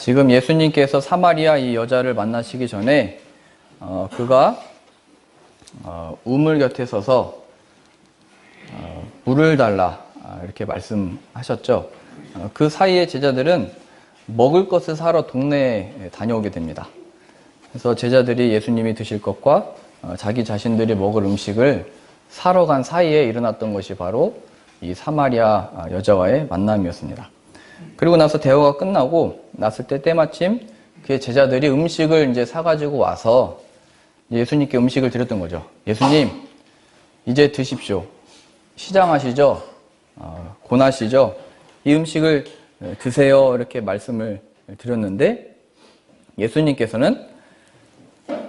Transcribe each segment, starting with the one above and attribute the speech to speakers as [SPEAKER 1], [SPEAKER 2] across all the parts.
[SPEAKER 1] 지금 예수님께서 사마리아 이 여자를 만나시기 전에 그가 우물 곁에 서서 물을 달라 이렇게 말씀하셨죠. 그 사이에 제자들은 먹을 것을 사러 동네에 다녀오게 됩니다. 그래서 제자들이 예수님이 드실 것과 자기 자신들이 먹을 음식을 사러 간 사이에 일어났던 것이 바로 이 사마리아 여자와의 만남이었습니다. 그리고 나서 대화가 끝나고 났을 때 때마침 그의 제자들이 음식을 이제 사가지고 와서 예수님께 음식을 드렸던 거죠. 예수님, 이제 드십시오. 시장하시죠? 고나시죠? 이 음식을 드세요. 이렇게 말씀을 드렸는데 예수님께서는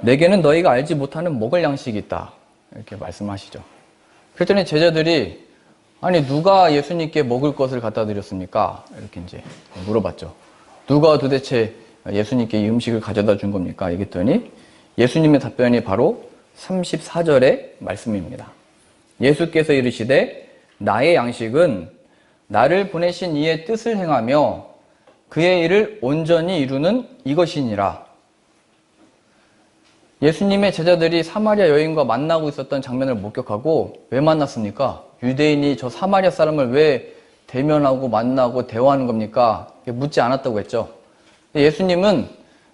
[SPEAKER 1] 내게는 너희가 알지 못하는 먹을 양식이 있다. 이렇게 말씀하시죠. 그랬더니 제자들이 아니 누가 예수님께 먹을 것을 갖다 드렸습니까? 이렇게 이제 물어봤죠. 누가 도대체 예수님께 이 음식을 가져다 준 겁니까? 얘기했더니 예수님의 답변이 바로 34절의 말씀입니다. 예수께서 이르시되 나의 양식은 나를 보내신 이의 뜻을 행하며 그의 일을 온전히 이루는 이것이니라. 예수님의 제자들이 사마리아 여인과 만나고 있었던 장면을 목격하고 왜 만났습니까? 유대인이 저 사마리아 사람을 왜 대면하고 만나고 대화하는 겁니까? 묻지 않았다고 했죠. 예수님은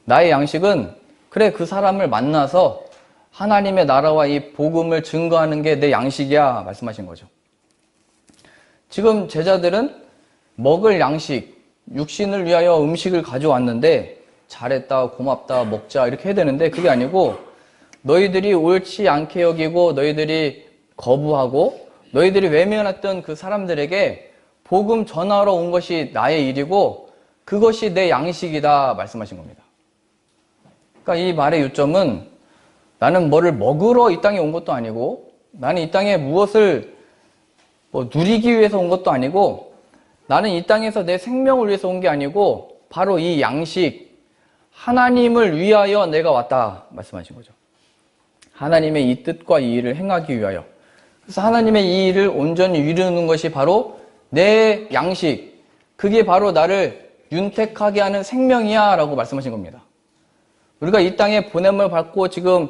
[SPEAKER 1] 나의 양식은 그래 그 사람을 만나서 하나님의 나라와 이 복음을 증거하는 게 내 양식이야 말씀하신 거죠. 지금 제자들은 먹을 양식, 육신을 위하여 음식을 가져왔는데 잘했다, 고맙다, 먹자 이렇게 해야 되는데 그게 아니고 너희들이 옳지 않게 여기고 너희들이 거부하고 너희들이 외면했던 그 사람들에게 복음 전하러 온 것이 나의 일이고 그것이 내 양식이다 말씀하신 겁니다. 그러니까 이 말의 요점은 나는 뭐를 먹으러 이 땅에 온 것도 아니고 나는 이 땅에 무엇을 누리기 위해서 온 것도 아니고 나는 이 땅에서 내 생명을 위해서 온 게 아니고 바로 이 양식 하나님을 위하여 내가 왔다 말씀하신 거죠. 하나님의 이 뜻과 이 일을 행하기 위하여. 그래서 하나님의 이 일을 온전히 이루는 것이 바로 내 양식, 그게 바로 나를 윤택하게 하는 생명이야 라고 말씀하신 겁니다. 우리가 이 땅에 보냄을 받고 지금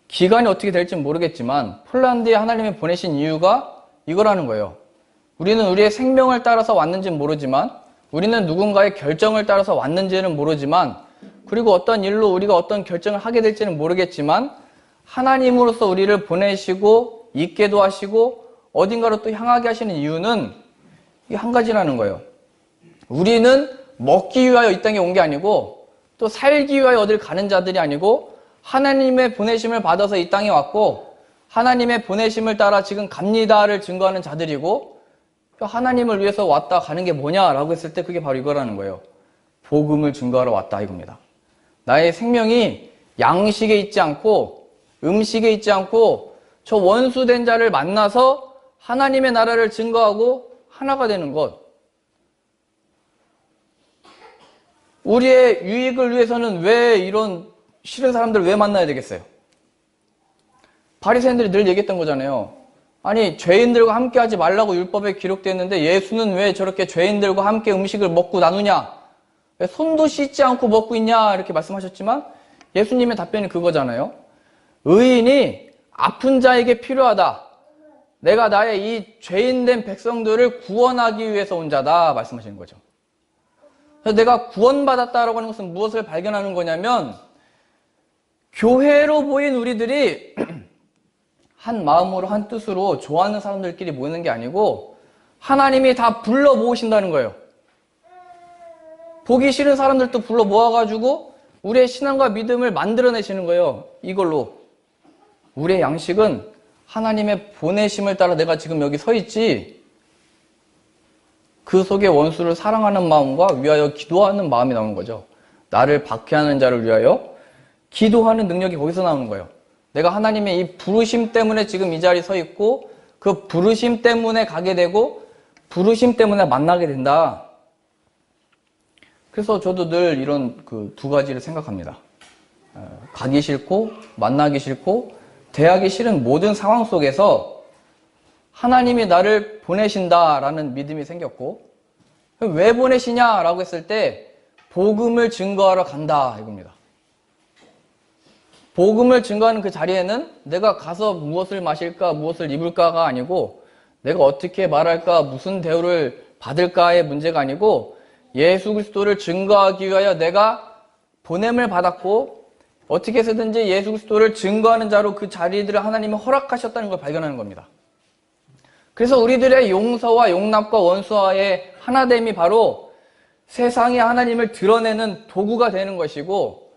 [SPEAKER 1] 기간이 어떻게 될지 모르겠지만 폴란드에 하나님이 보내신 이유가 이거라는 거예요. 우리는 우리의 생명을 따라서 왔는지는 모르지만 우리는 누군가의 결정을 따라서 왔는지는 모르지만 그리고 어떤 일로 우리가 어떤 결정을 하게 될지는 모르겠지만 하나님으로서 우리를 보내시고 있게도 하시고 어딘가로 또 향하게 하시는 이유는 이게 한 가지라는 거예요. 우리는 먹기 위하여 이 땅에 온 게 아니고 또 살기 위하여 어딜 가는 자들이 아니고 하나님의 보내심을 받아서 이 땅에 왔고 하나님의 보내심을 따라 지금 갑니다를 증거하는 자들이고 하나님을 위해서 왔다 가는 게 뭐냐라고 했을 때 그게 바로 이거라는 거예요. 복음을 증거하러 왔다 이겁니다. 나의 생명이 양식에 있지 않고 음식에 있지 않고 저 원수된 자를 만나서 하나님의 나라를 증거하고 하나가 되는 것. 우리의 유익을 위해서는 왜 이런 싫은 사람들을 왜 만나야 되겠어요? 바리새인들이 늘 얘기했던 거잖아요. 아니 죄인들과 함께 하지 말라고 율법에 기록되어 있는데 예수는 왜 저렇게 죄인들과 함께 음식을 먹고 나누냐? 왜 손도 씻지 않고 먹고 있냐? 이렇게 말씀하셨지만 예수님의 답변이 그거잖아요. 의인이 아픈 자에게 필요하다. 내가 나의 이 죄인된 백성들을 구원하기 위해서 온 자다 말씀하시는 거죠. 그래서 내가 구원받았다라고 하는 것은 무엇을 발견하는 거냐면 교회로 모인 우리들이 한 마음으로 한 뜻으로 좋아하는 사람들끼리 모이는 게 아니고 하나님이 다 불러 모으신다는 거예요. 보기 싫은 사람들도 불러 모아가지고 우리의 신앙과 믿음을 만들어내시는 거예요. 이걸로. 우리의 양식은 하나님의 보내심을 따라 내가 지금 여기 서 있지 그 속에 원수를 사랑하는 마음과 위하여 기도하는 마음이 나오는 거죠. 나를 박해하는 자를 위하여 기도하는 능력이 거기서 나오는 거예요. 내가 하나님의 이 부르심 때문에 지금 이 자리에 서 있고 그 부르심 때문에 가게 되고 부르심 때문에 만나게 된다. 그래서 저도 늘 이런 그 두 가지를 생각합니다. 가기 싫고 만나기 싫고 대하기 싫은 모든 상황 속에서 하나님이 나를 보내신다라는 믿음이 생겼고 왜 보내시냐라고 했을 때 복음을 증거하러 간다 이겁니다. 복음을 증거하는 그 자리에는 내가 가서 무엇을 마실까 무엇을 입을까가 아니고 내가 어떻게 말할까 무슨 대우를 받을까의 문제가 아니고 예수 그리스도를 증거하기 위하여 내가 보냄을 받았고 어떻게 해서든지 예수 그리스도를 증거하는 자로 그 자리들을 하나님이 허락하셨다는 걸 발견하는 겁니다. 그래서 우리들의 용서와 용납과 원수와의 하나됨이 바로 세상에 하나님을 드러내는 도구가 되는 것이고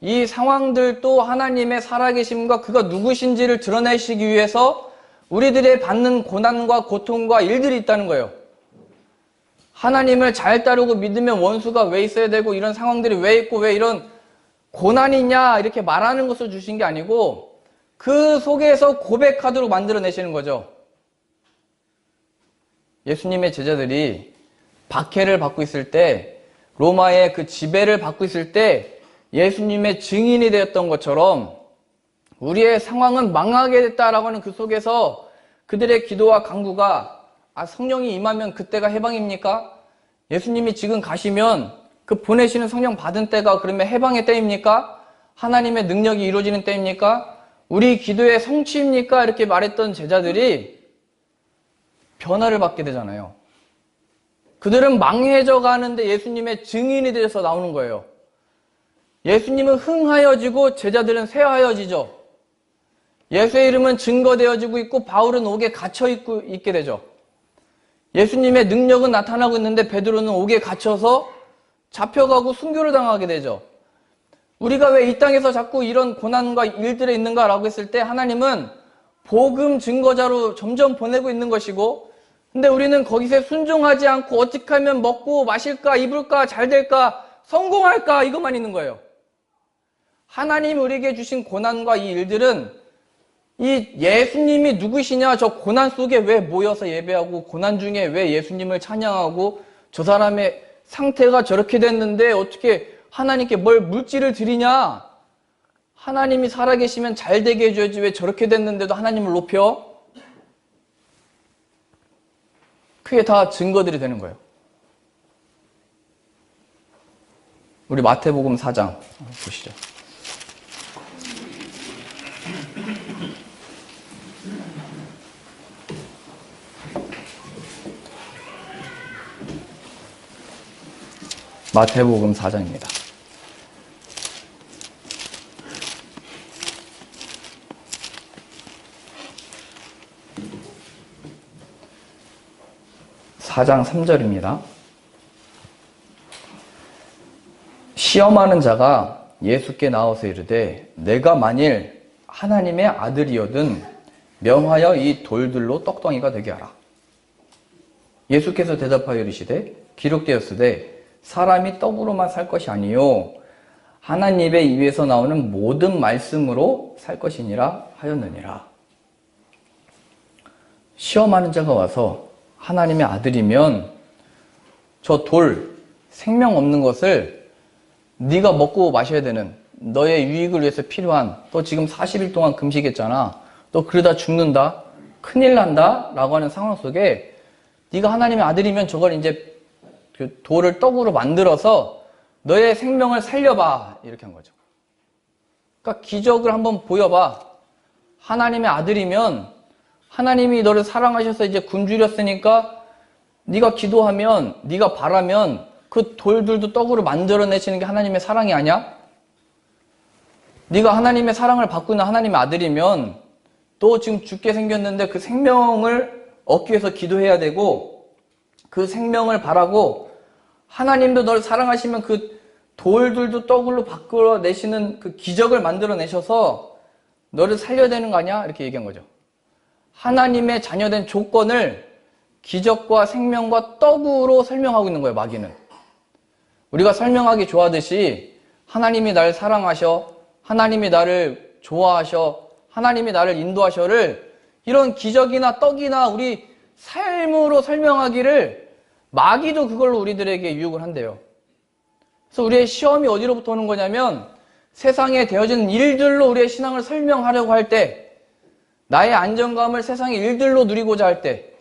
[SPEAKER 1] 이 상황들도 하나님의 살아계심과 그가 누구신지를 드러내시기 위해서 우리들의 받는 고난과 고통과 일들이 있다는 거예요. 하나님을 잘 따르고 믿으면 원수가 왜 있어야 되고 이런 상황들이 왜 있고 왜 이런 고난이 있냐 이렇게 말하는 것을 주신 게 아니고 그 속에서 고백하도록 만들어내시는 거죠. 예수님의 제자들이 박해를 받고 있을 때 로마의 그 지배를 받고 있을 때 예수님의 증인이 되었던 것처럼 우리의 상황은 망하게 됐다라고 하는 그 속에서 그들의 기도와 간구가 성령이 임하면 그때가 해방입니까? 예수님이 지금 가시면 그 보내시는 성령 받은 때가 그러면 해방의 때입니까? 하나님의 능력이 이루어지는 때입니까? 우리 기도의 성취입니까? 이렇게 말했던 제자들이 변화를 받게 되잖아요. 그들은 망해져 가는데 예수님의 증인이 돼서 나오는 거예요. 예수님은 흥하여지고 제자들은 쇠하여지죠. 예수의 이름은 증거되어지고 있고 바울은 옥에 갇혀 있게 되죠. 예수님의 능력은 나타나고 있는데 베드로는 옥에 갇혀서 잡혀가고 순교를 당하게 되죠. 우리가 왜 이 땅에서 자꾸 이런 고난과 일들에 있는가라고 했을 때 하나님은 복음 증거자로 점점 보내고 있는 것이고 근데 우리는 거기서 순종하지 않고 어떻게 하면 먹고 마실까 입을까 잘 될까 성공할까 이것만 있는 거예요. 하나님이 우리에게 주신 고난과 이 일들은 이 예수님이 누구시냐 저 고난 속에 왜 모여서 예배하고 고난 중에 왜 예수님을 찬양하고 저 사람의 상태가 저렇게 됐는데 어떻게 하나님께 뭘 물질을 드리냐 하나님이 살아계시면 잘 되게 해줘야지 왜 저렇게 됐는데도 하나님을 높여? 그게 다 증거들이 되는 거예요. 우리 마태복음 4장 보시죠. 마태복음 4장입니다. (4장 3절입니다) 시험하는 자가 예수께 나와서 이르되 내가 만일 하나님의 아들이거든 명하여 이 돌들로 떡덩이가 되게 하라. 예수께서 대답하여 이르시되 기록되었으되 사람이 떡으로만 살 것이 아니요 하나님의 입에서 나오는 모든 말씀으로 살 것이니라 하였느니라. 시험하는 자가 와서 하나님의 아들이면 저 돌, 생명 없는 것을 네가 먹고 마셔야 되는 너의 유익을 위해서 필요한 너 지금 40일 동안 금식했잖아. 너 그러다 죽는다. 큰일 난다. 라고 하는 상황 속에 네가 하나님의 아들이면 저걸 이제 그 돌을 떡으로 만들어서 너의 생명을 살려봐. 이렇게 한 거죠. 그러니까 기적을 한번 보여봐. 하나님의 아들이면 하나님이 너를 사랑하셔서 이제 굶주렸으니까 네가 기도하면 네가 바라면 그 돌들도 떡으로 만들어내시는 게 하나님의 사랑이 아니야? 네가 하나님의 사랑을 받고 있는 하나님의 아들이면 또 지금 죽게 생겼는데 그 생명을 얻기 위해서 기도해야 되고 그 생명을 바라고 하나님도 너를 사랑하시면 그 돌들도 떡으로 바꾸어내시는 그 기적을 만들어내셔서 너를 살려야 되는 거 아니야? 이렇게 얘기한 거죠. 하나님의 자녀된 조건을 기적과 생명과 떡으로 설명하고 있는 거예요, 마귀는. 우리가 설명하기 좋아하듯이 하나님이 나를 사랑하셔, 하나님이 나를 좋아하셔, 하나님이 나를 인도하셔를 이런 기적이나 떡이나 우리 삶으로 설명하기를 마귀도 그걸로 우리들에게 유혹을 한대요. 그래서 우리의 시험이 어디로부터 오는 거냐면 세상에 되어지는 일들로 우리의 신앙을 설명하려고 할 때, 나의 안정감을 세상의 일들로 누리고자 할 때,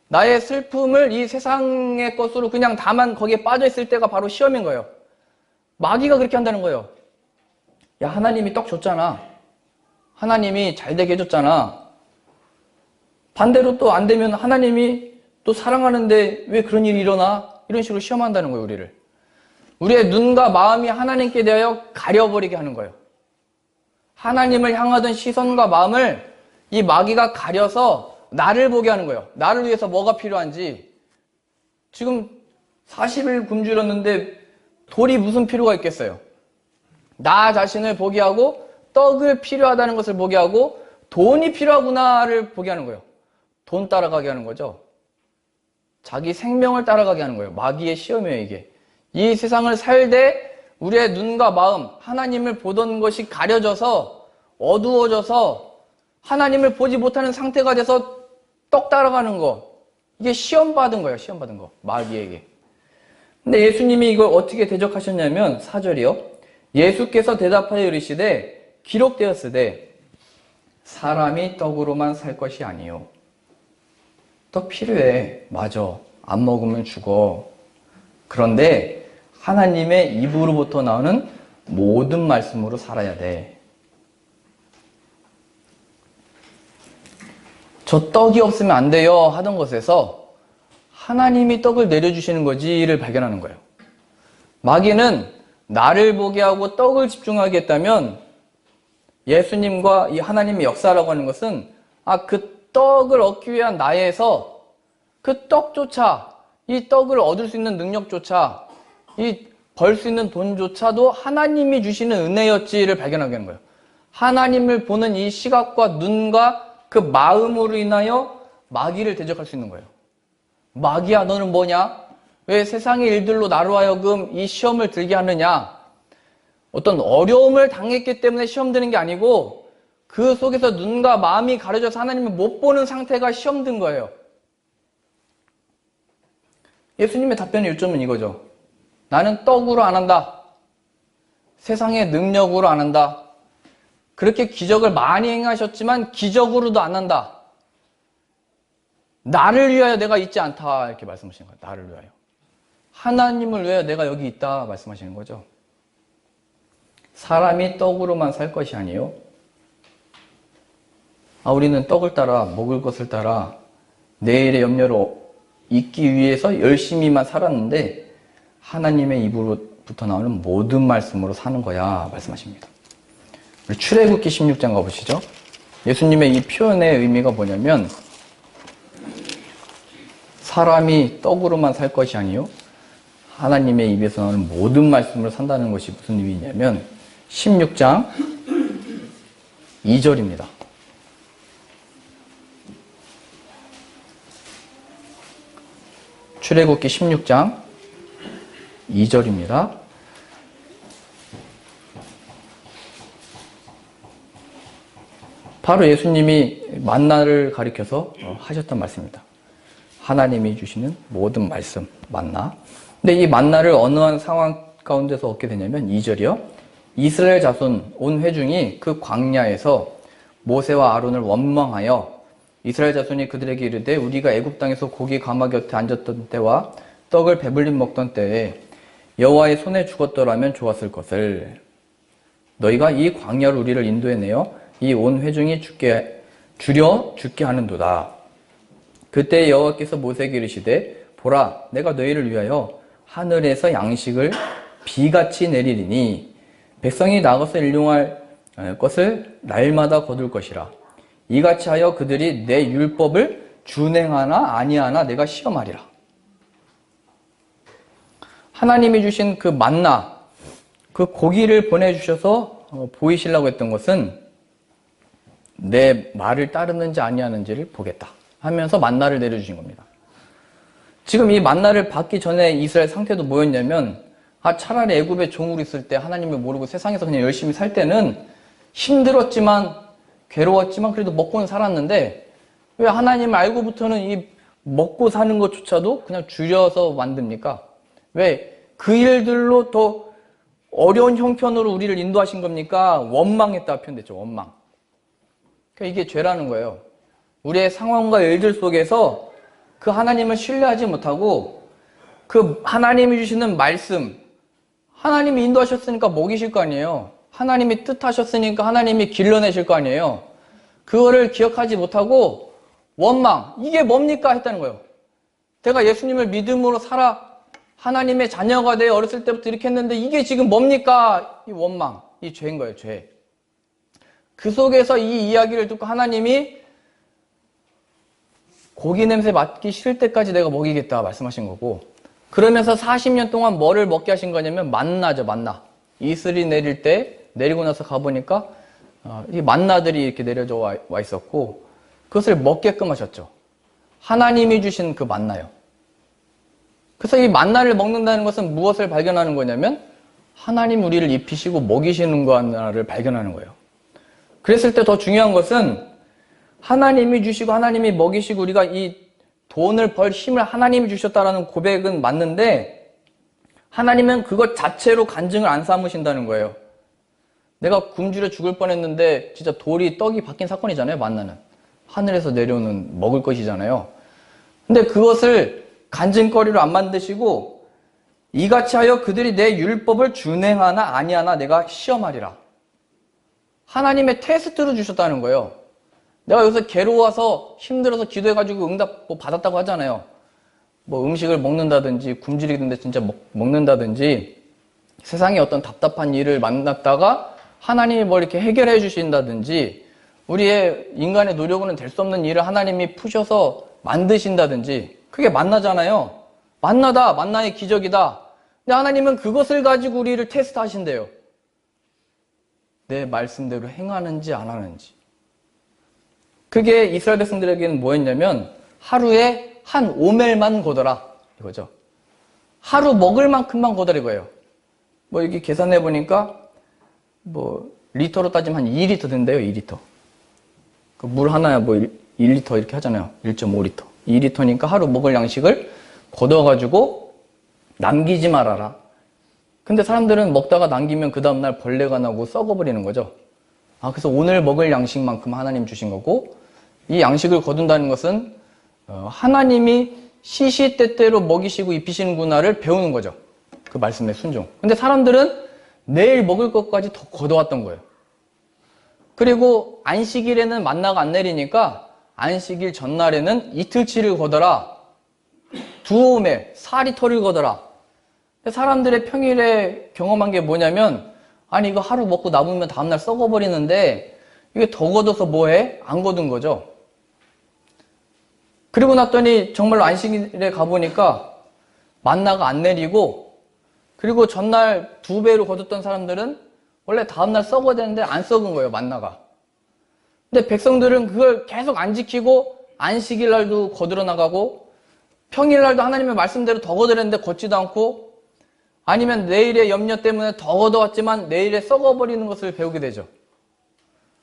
[SPEAKER 1] 나의 슬픔을 이 세상의 것으로 그냥 다만 거기에 빠져 있을 때가 바로 시험인 거예요. 마귀가 그렇게 한다는 거예요. 야, 하나님이 떡 줬잖아. 하나님이 잘 되게 해줬잖아. 반대로 또 안 되면 하나님이 또 사랑하는데 왜 그런 일이 일어나? 이런 식으로 시험한다는 거예요, 우리를. 우리의 눈과 마음이 하나님께 대하여 가려버리게 하는 거예요. 하나님을 향하던 시선과 마음을 이 마귀가 가려서 나를 보게 하는 거예요. 나를 위해서 뭐가 필요한지. 지금 40일 굶주렸는데 돌이 무슨 필요가 있겠어요? 나 자신을 보게 하고 떡을 필요하다는 것을 보게 하고 돈이 필요하구나를 보게 하는 거예요. 돈 따라가게 하는 거죠. 자기 생명을 따라가게 하는 거예요. 마귀의 시험이에요, 이게. 이 세상을 살되 우리의 눈과 마음, 하나님을 보던 것이 가려져서 어두워져서 하나님을 보지 못하는 상태가 돼서 떡 따라가는 거. 이게 시험받은 거예요, 시험받은 거. 마귀에게. 근데 예수님이 이걸 어떻게 대적하셨냐면 4절이요. 예수께서 대답하여 이르시되 기록되었으되 사람이 떡으로만 살 것이 아니요. 떡 필요해. 맞아. 안 먹으면 죽어. 그런데 하나님의 입으로부터 나오는 모든 말씀으로 살아야 돼. 저 떡이 없으면 안 돼요 하던 것에서 하나님이 떡을 내려주시는 거지를 발견하는 거예요. 마귀는 나를 보게 하고 떡을 집중하게 했다면 예수님과 이 하나님의 역사라고 하는 것은 그 떡을 얻기 위한 나에서 그 떡조차, 이 떡을 얻을 수 있는 능력조차, 이 벌 수 있는 돈조차도 하나님이 주시는 은혜였지를 발견하게 하는 거예요. 하나님을 보는 이 시각과 눈과 그 마음으로 인하여 마귀를 대적할 수 있는 거예요. 마귀야, 너는 뭐냐? 왜 세상의 일들로 나로 하여금 이 시험을 들게 하느냐? 어떤 어려움을 당했기 때문에 시험 드는 게 아니고 그 속에서 눈과 마음이 가려져서 하나님을 못 보는 상태가 시험 든 거예요. 예수님의 답변의 요점은 이거죠. 나는 떡으로 안 한다. 세상의 능력으로 안 한다. 그렇게 기적을 많이 행하셨지만 기적으로도 안 한다. 나를 위하여 내가 있지 않다. 이렇게 말씀하시는 거예요. 나를 위하여. 하나님을 위하여 내가 여기 있다 말씀하시는 거죠. 사람이 떡으로만 살 것이 아니요. 우리는 떡을 따라 먹을 것을 따라 내일의 염려로 있기 위해서 열심히만 살았는데 하나님의 입으로부터 나오는 모든 말씀으로 사는 거야 말씀하십니다. 우리 출애굽기 16장 가보시죠. 예수님의 이 표현의 의미가 뭐냐면 사람이 떡으로만 살 것이 아니요 하나님의 입에서 나오는 모든 말씀으로 산다는 것이 무슨 의미냐면 16장 2절입니다. 출애굽기 16장 2절입니다. 바로 예수님이 만나를 가리켜서 하셨던 말씀입니다. 하나님이 주시는 모든 말씀, 만나. 근데 이 만나를 어느 한 상황 가운데서 얻게 되냐면 2절이요. 이스라엘 자손 온 회중이 그 광야에서 모세와 아론을 원망하여 이스라엘 자손이 그들에게 이르되 우리가 애굽 땅에서 고기 가마 곁에 앉았던 때와 떡을 배불림 먹던 때에 여호와의 손에 죽었더라면 좋았을 것을 너희가 이 광야로 우리를 인도해내어 이 온 회중이 죽게 하는도다. 그때 여호와께서 모세에게 이르시되 보라 내가 너희를 위하여 하늘에서 양식을 비같이 내리리니 백성이 나가서 일용할 것을 날마다 거둘 것이라. 이같이 하여 그들이 내 율법을 준행하나 아니하나 내가 시험하리라. 하나님이 주신 그 만나, 그 고기를 보내주셔서 보이시려고 했던 것은 내 말을 따르는지 아니하는지를 보겠다 하면서 만나를 내려주신 겁니다. 지금 이 만나를 받기 전에 이스라엘 상태도 뭐였냐면 차라리 애굽의 종으로 있을 때 하나님을 모르고 세상에서 그냥 열심히 살 때는 힘들었지만 괴로웠지만 그래도 먹고는 살았는데 왜 하나님을 알고부터는 이 먹고 사는 것조차도 그냥 줄여서 만듭니까? 왜 그 일들로 더 어려운 형편으로 우리를 인도하신 겁니까? 원망했다 표현됐죠. 원망. 그러니까 이게 죄라는 거예요. 우리의 상황과 일들 속에서 그 하나님을 신뢰하지 못하고 그 하나님이 주시는 말씀, 하나님이 인도하셨으니까 먹이실 거 아니에요. 하나님이 뜻하셨으니까 하나님이 길러내실 거 아니에요. 그거를 기억하지 못하고 원망, 이게 뭡니까? 했다는 거예요. 내가 예수님을 믿음으로 살아 하나님의 자녀가 되어 어렸을 때부터 이렇게 했는데 이게 지금 뭡니까? 이 원망, 이 죄인 거예요, 죄. 그 속에서 이 이야기를 듣고 하나님이 고기 냄새 맡기 싫을 때까지 내가 먹이겠다 말씀하신 거고, 그러면서 40년 동안 뭐를 먹게 하신 거냐면 만나죠, 만나. 이슬이 내릴 때 내리고 나서 가보니까 이 만나들이 이렇게 내려져 와 있었고 그것을 먹게끔 하셨죠. 하나님이 주신 그 만나요. 그래서 이 만나를 먹는다는 것은 무엇을 발견하는 거냐면 하나님 우리를 입히시고 먹이시는 거를 발견하는 거예요. 그랬을 때 더 중요한 것은 하나님이 주시고 하나님이 먹이시고 우리가 이 돈을 벌 힘을 하나님이 주셨다라는 고백은 맞는데 하나님은 그것 자체로 간증을 안 삼으신다는 거예요. 내가 굶주려 죽을 뻔했는데 진짜 돌이 떡이 바뀐 사건이잖아요. 만나는 하늘에서 내려오는 먹을 것이잖아요. 근데 그것을 간증거리로 안 만드시고 이같이 하여 그들이 내 율법을 준행하나 아니하나 내가 시험하리라. 하나님의 테스트로 주셨다는 거예요. 내가 여기서 괴로워서 힘들어서 기도해가지고 응답 받았다고 하잖아요. 뭐 음식을 먹는다든지 굶주리는데 진짜 먹는다든지 세상에 어떤 답답한 일을 만났다가 하나님이 뭘 이렇게 해결해 주신다든지 우리의 인간의 노력으로는 될 수 없는 일을 하나님이 푸셔서 만드신다든지 그게 만나잖아요. 만나다, 만나의 기적이다. 근데 하나님은 그것을 가지고 우리를 테스트 하신대요. 내 말씀대로 행하는지 안 하는지. 그게 이스라엘 백성들에게는 뭐였냐면 하루에 한 오멜만 거둬라 이거죠. 하루 먹을 만큼만 거둬라 이거예요. 뭐 이렇게 계산해 보니까 뭐 리터로 따지면 한 2리터 된대요. 2리터. 그 물 하나야 뭐 1리터 이렇게 하잖아요. 1.5리터. 2리터니까 하루 먹을 양식을 걷어가지고 남기지 말아라. 근데 사람들은 먹다가 남기면 그 다음날 벌레가 나고 썩어버리는 거죠. 그래서 오늘 먹을 양식만큼 하나님 주신 거고 이 양식을 거둔다는 것은 하나님이 시시때때로 먹이시고 입히시는구나를 배우는 거죠. 그 말씀의 순종. 근데 사람들은 내일 먹을 것까지 더 걷어왔던 거예요. 그리고 안식일에는 만나가 안 내리니까 안식일 전날에는 이틀치를 거둬라. 2오멜, 4리터를 거둬라. 사람들의 평일에 경험한 게 뭐냐면 아니 이거 하루 먹고 남으면 다음날 썩어버리는데 이게 더 걷어서 뭐해? 안 거둔 거죠. 그리고 났더니 정말로 안식일에 가보니까 만나가 안 내리고 그리고 전날 2배로 거뒀던 사람들은 원래 다음날 썩어야 되는데 안 썩은 거예요, 만나가. 근데 백성들은 그걸 계속 안 지키고 안식일 날도 거들어 나가고 평일 날도 하나님의 말씀대로 더 거두려는데 걷지도 않고 아니면 내일의 염려 때문에 더 거둬왔지만 내일에 썩어버리는 것을 배우게 되죠.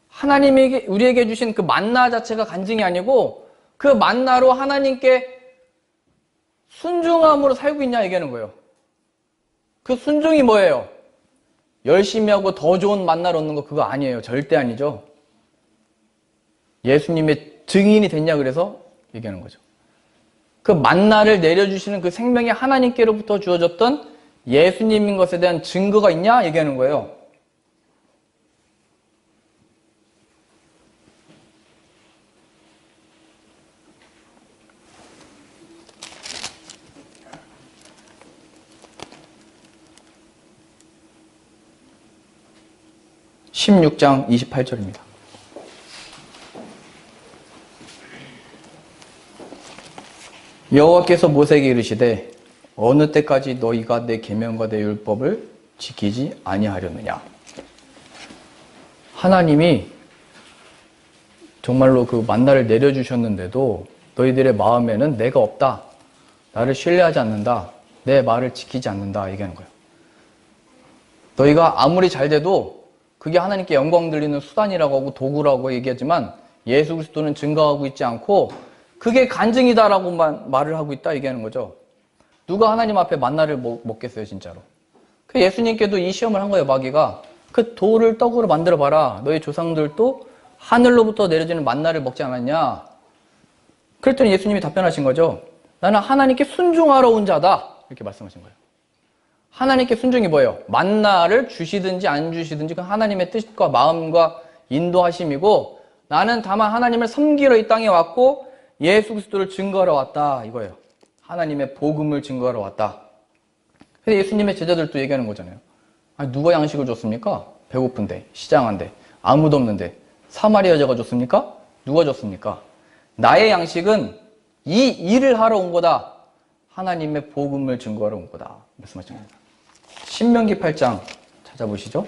[SPEAKER 1] 하나님이 우리에게 주신 그 만나 자체가 간증이 아니고 그 만나로 하나님께 순종함으로 살고 있냐 얘기하는 거예요. 그 순종이 뭐예요? 열심히 하고 더 좋은 만나를 얻는 거 그거 아니에요. 절대 아니죠. 예수님의 증인이 됐냐 그래서 얘기하는 거죠. 그 만나를 내려주시는 그 생명이 하나님께로부터 주어졌던 예수님인 것에 대한 증거가 있냐 얘기하는 거예요. (16장 28절입니다) 여호와께서 모세에게 이르시되 어느 때까지 너희가 내 계명과 내 율법을 지키지 아니하려느냐. 하나님이 정말로 그 만나를 내려주셨는데도 너희들의 마음에는 내가 없다, 나를 신뢰하지 않는다, 내 말을 지키지 않는다 얘기하는 거예요. 너희가 아무리 잘 돼도 그게 하나님께 영광 들리는 수단이라고 하고 도구라고 얘기하지만 예수 그리스도는 증거하고 있지 않고 그게 간증이다라고만 말을 하고 있다 얘기하는 거죠. 누가 하나님 앞에 만나를 먹겠어요 진짜로. 그 예수님께도 이 시험을 한 거예요. 마귀가 그 돌을 떡으로 만들어 봐라. 너희 조상들도 하늘로부터 내려지는 만나를 먹지 않았냐. 그랬더니 예수님이 답변하신 거죠. 나는 하나님께 순종하러 온 자다 이렇게 말씀하신 거예요. 하나님께 순종이 뭐예요? 만나를 주시든지 안 주시든지 그건 하나님의 뜻과 마음과 인도하심이고, 나는 다만 하나님을 섬기러 이 땅에 왔고 예수 그리스도를 증거하러 왔다, 이거예요. 하나님의 복음을 증거하러 왔다. 그래서 예수님의 제자들도 얘기하는 거잖아요. 아니, 누가 양식을 줬습니까? 배고픈데, 시장한데, 아무도 없는데. 사마리아 여자가 줬습니까? 누가 줬습니까? 나의 양식은 이 일을 하러 온 거다. 하나님의 복음을 증거하러 온 거다, 말씀하십니다. 신명기 8장 찾아보시죠.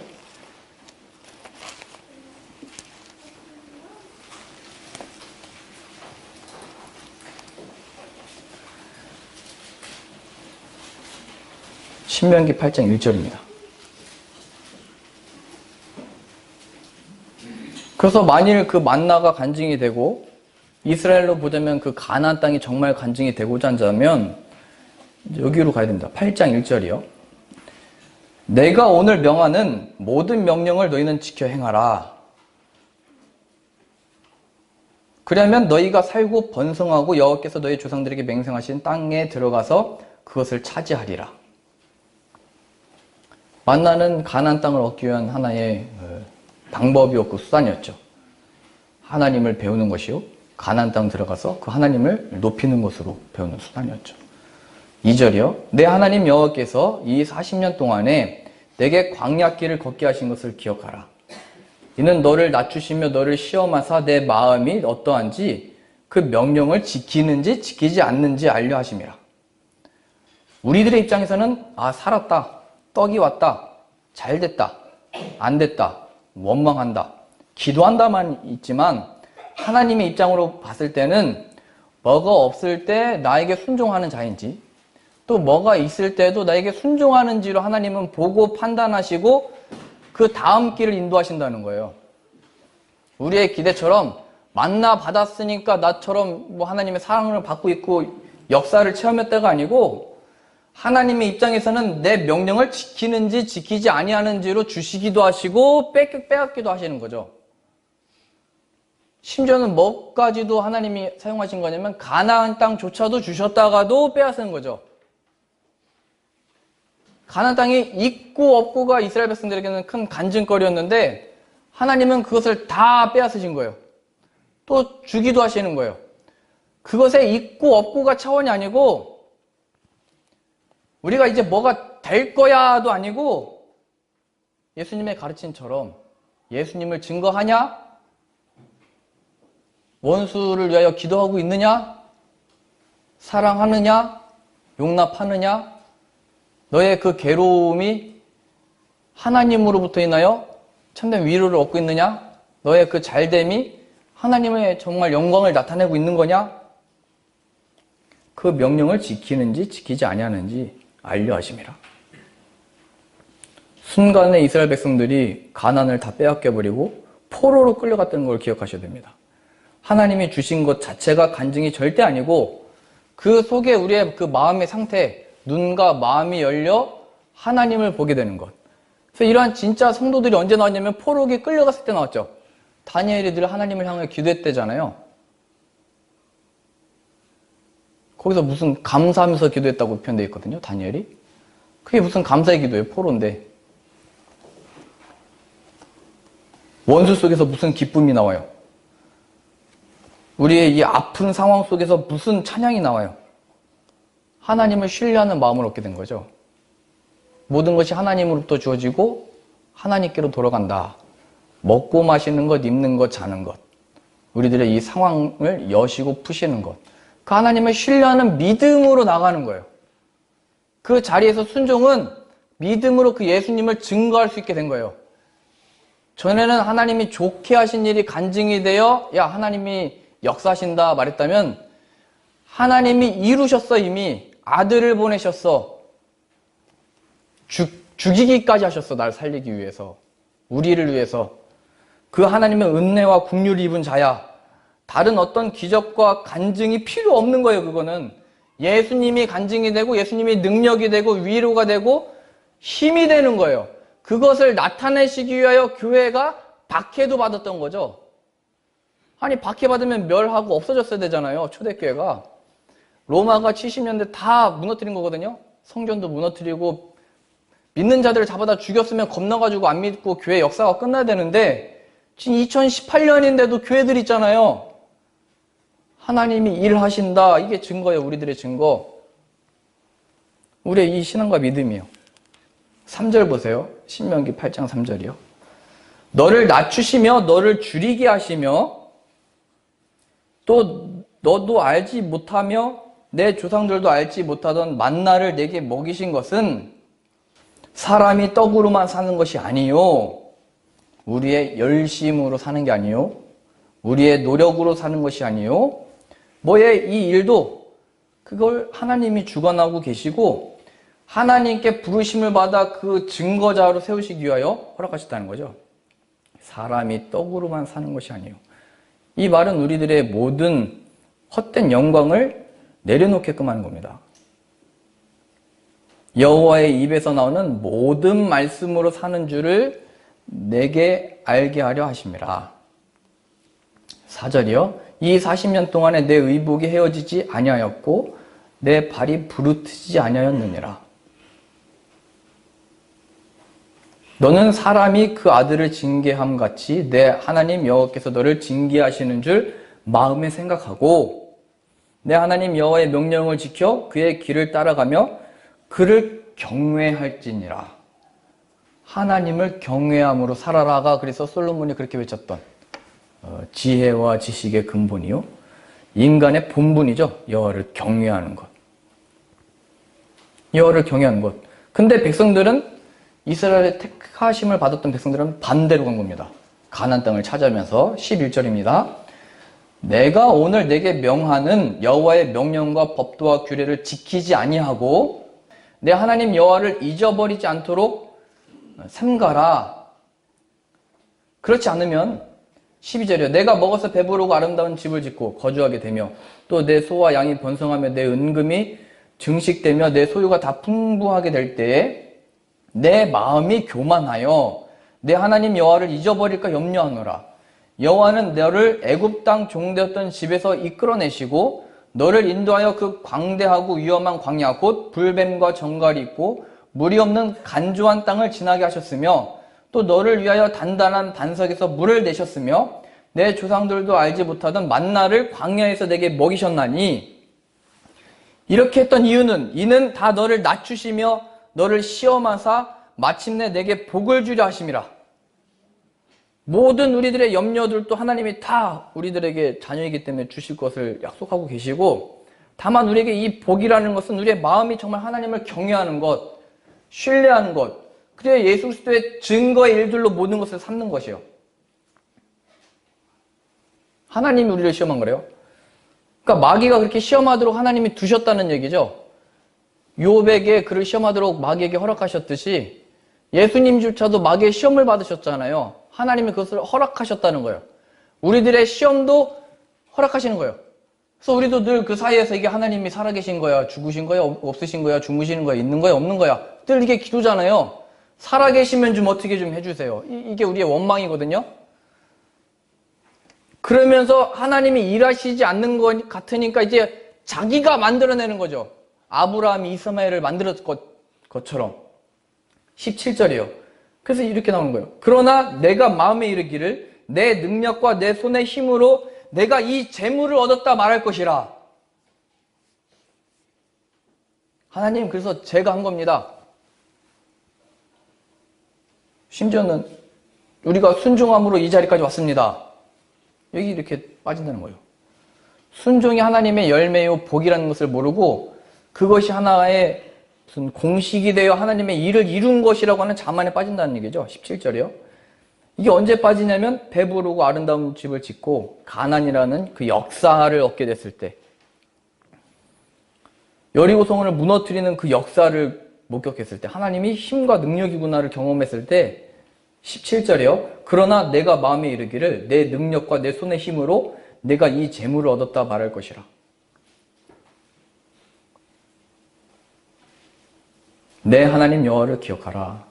[SPEAKER 1] 신명기 8장 1절입니다. 그래서 만일 그 만나가 간증이 되고 이스라엘로 보자면 그 가나안 땅이 정말 간증이 되고자 한다면 여기로 가야 됩니다. 8장 1절이요. 내가 오늘 명하는 모든 명령을 너희는 지켜 행하라. 그러면 너희가 살고 번성하고 여호와께서 너희 조상들에게 맹세하신 땅에 들어가서 그것을 차지하리라. 만나는 가나안 땅을 얻기 위한 하나의 방법이었고 수단이었죠. 하나님을 배우는 것이요, 가나안 땅 들어가서 그 하나님을 높이는 것으로 배우는 수단이었죠. 2절이요. 내 하나님 여호와께서 이 40년 동안에 내게 광야길을 걷게 하신 것을 기억하라. 이는 너를 낮추시며 너를 시험하사 내 마음이 어떠한지 그 명령을 지키는지 지키지 않는지 알려 하심이라. 우리들의 입장에서는 살았다, 떡이 왔다, 잘 됐다, 안 됐다, 원망한다, 기도한다만 있지만 하나님의 입장으로 봤을 때는 뭐가 없을 때 나에게 순종하는 자인지, 또 뭐가 있을 때도 나에게 순종하는지로 하나님은 보고 판단하시고 그 다음 길을 인도하신다는 거예요. 우리의 기대처럼 만나 받았으니까 나처럼 뭐 하나님의 사랑을 받고 있고 역사를 체험했다가 아니고, 하나님의 입장에서는 내 명령을 지키는지 지키지 아니하는지로 주시기도 하시고 빼앗기도 하시는 거죠. 심지어는 뭐까지도 하나님이 사용하신 거냐면 가나안 땅조차도 주셨다가도 빼앗은 거죠. 가나안 땅이 있고 없고가 이스라엘 백성들에게는 큰 간증거리였는데 하나님은 그것을 다 빼앗으신 거예요. 또 주기도 하시는 거예요. 그것에 있고 없고가 차원이 아니고 우리가 이제 뭐가 될 거야도 아니고 예수님의 가르침처럼 예수님을 증거하냐? 원수를 위하여 기도하고 있느냐? 사랑하느냐? 용납하느냐? 너의 그 괴로움이 하나님으로부터 인하여 참된 위로를 얻고 있느냐? 너의 그 잘됨이 하나님의 정말 영광을 나타내고 있는 거냐? 그 명령을 지키는지 지키지 아니하는지 알려 하심이라. 순간에 이스라엘 백성들이 가나안을 다 빼앗겨버리고 포로로 끌려갔다는 걸 기억하셔야 됩니다. 하나님이 주신 것 자체가 간증이 절대 아니고 그 속에 우리의 그 마음의 상태, 눈과 마음이 열려 하나님을 보게 되는 것. 그래서 이러한 진짜 성도들이 언제 나왔냐면 포로기에 끌려갔을 때 나왔죠. 다니엘이 늘 하나님을 향해 기도했대잖아요. 거기서 무슨 감사하면서 기도했다고 표현되어 있거든요, 다니엘이. 그게 무슨 감사의 기도예요, 포로인데. 원수 속에서 무슨 기쁨이 나와요. 우리의 이 아픈 상황 속에서 무슨 찬양이 나와요. 하나님을 신뢰하는 마음을 얻게 된 거죠. 모든 것이 하나님으로부터 주어지고 하나님께로 돌아간다. 먹고 마시는 것, 입는 것, 자는 것. 우리들의 이 상황을 여시고 푸시는 것. 그 하나님을 신뢰하는 믿음으로 나가는 거예요. 그 자리에서 순종은 믿음으로 그 예수님을 증거할 수 있게 된 거예요. 전에는 하나님이 좋게 하신 일이 간증이 되어 야, 하나님이 역사하신다 말했다면 하나님이 이루셨어. 이미 아들을 보내셨어. 죽이기까지 하셨어. 날 살리기 위해서. 우리를 위해서. 그 하나님의 은혜와 긍휼을 입은 자야. 다른 어떤 기적과 간증이 필요 없는 거예요. 그거는 예수님이 간증이 되고 예수님이 능력이 되고 위로가 되고 힘이 되는 거예요. 그것을 나타내시기 위하여 교회가 박해도 받았던 거죠. 아니, 박해받으면 멸하고 없어졌어야 되잖아요. 초대교회가. 로마가 70년대 다 무너뜨린 거거든요. 성전도 무너뜨리고 믿는 자들을 잡아다 죽였으면 겁나가지고 안 믿고 교회 역사가 끝나야 되는데 지금 2018년인데도 교회들 있잖아요. 하나님이 일하신다. 이게 증거예요. 우리들의 증거. 우리의 이 신앙과 믿음이요. 3절 보세요. 신명기 8장 3절이요. 너를 낮추시며 너를 줄이게 하시며 또 너도 알지 못하며 내 조상들도 알지 못하던 만나를 내게 먹이신 것은 사람이 떡으로만 사는 것이 아니요. 우리의 열심으로 사는 게 아니요. 우리의 노력으로 사는 것이 아니요. 뭐의 이 일도 그걸 하나님이 주관하고 계시고 하나님께 부르심을 받아 그 증거자로 세우시기 위하여 허락하셨다는 거죠. 사람이 떡으로만 사는 것이 아니요. 이 말은 우리들의 모든 헛된 영광을 내려놓게끔 하는 겁니다. 여호와의 입에서 나오는 모든 말씀으로 사는 줄을 내게 알게 하려 하심이라. 4절이요. 이 40년 동안에 내 의복이 헤어지지 아니하였고 내 발이 부르트지 아니하였느니라. 너는 사람이 그 아들을 징계함 같이 내 하나님 여호와께서 너를 징계하시는 줄 마음에 생각하고 내 하나님 여호와의 명령을 지켜 그의 길을 따라가며 그를 경외할지니라. 하나님을 경외함으로 살아라가 그래서 솔로몬이 그렇게 외쳤던 지혜와 지식의 근본이요. 인간의 본분이죠. 여호와를 경외하는 것. 여호와를 경외하는 것. 근데 백성들은 이스라엘의 택하심을 받았던 백성들은 반대로 간 겁니다. 가나안 땅을 찾아오면서 11절입니다. 내가 오늘 내게 명하는 여호와의 명령과 법도와 규례를 지키지 아니하고 내 하나님 여호와를 잊어버리지 않도록 삼가라. 그렇지 않으면 12절이요. 내가 먹어서 배부르고 아름다운 집을 짓고 거주하게 되며 또 내 소와 양이 번성하며 내 은금이 증식되며 내 소유가 다 풍부하게 될 때에 내 마음이 교만하여 내 하나님 여호와를 잊어버릴까 염려하노라. 여호와는 너를 애굽 땅 종되었던 집에서 이끌어내시고 너를 인도하여 그 광대하고 위험한 광야 곧 불뱀과 정갈이 있고 물이 없는 간조한 땅을 지나게 하셨으며 또 너를 위하여 단단한 반석에서 물을 내셨으며 내 조상들도 알지 못하던 만나를 광야에서 내게 먹이셨나니. 이렇게 했던 이는 다 너를 낮추시며 너를 시험하사 마침내 내게 복을 주려 하심이라. 모든 우리들의 염려들도 하나님이 다 우리들에게 자녀이기 때문에 주실 것을 약속하고 계시고 다만 우리에게 이 복이라는 것은 우리의 마음이 정말 하나님을 경외하는 것, 신뢰하는 것, 그래야 예수 그리스도의 증거의 일들로 모든 것을 삼는 것이요. 하나님이 우리를 시험한 거래요. 그러니까 마귀가 그렇게 시험하도록 하나님이 두셨다는 얘기죠. 욥에게 그를 시험하도록 마귀에게 허락하셨듯이 예수님조차도 마귀의 시험을 받으셨잖아요. 하나님이 그것을 허락하셨다는 거예요. 우리들의 시험도 허락하시는 거예요. 그래서 우리도 늘 그 사이에서 이게 하나님이 살아계신 거야, 죽으신 거야, 없으신 거야, 주무시는 거야, 있는 거야, 없는 거야. 늘 이게 기도잖아요. 살아계시면 좀 어떻게 좀 해주세요. 이게 우리의 원망이거든요. 그러면서 하나님이 일하시지 않는 것 같으니까 이제 자기가 만들어내는 거죠. 아브라함이 이스마엘을 만들었 것처럼. 17절이에요. 그래서 이렇게 나오는 거예요. 그러나 내가 마음에 이르기를 내 능력과 내 손의 힘으로 내가 이 재물을 얻었다 말할 것이라. 하나님, 그래서 제가 한 겁니다. 심지어는 우리가 순종함으로 이 자리까지 왔습니다. 여기 이렇게 빠진다는 거예요. 순종이 하나님의 열매요 복이라는 것을 모르고 그것이 하나의 무슨 공식이 되어 하나님의 일을 이룬 것이라고 하는 자만에 빠진다는 얘기죠. 17절이요. 이게 언제 빠지냐면 배부르고 아름다운 집을 짓고 가나안이라는 그 역사를 얻게 됐을 때, 여리고 성을 무너뜨리는 그 역사를 목격했을 때, 하나님이 힘과 능력이구나를 경험했을 때 17절이요. 그러나 내가 마음에 이르기를 내 능력과 내 손의 힘으로 내가 이 재물을 얻었다 말할 것이라. 내 하나님 여호와를 기억하라.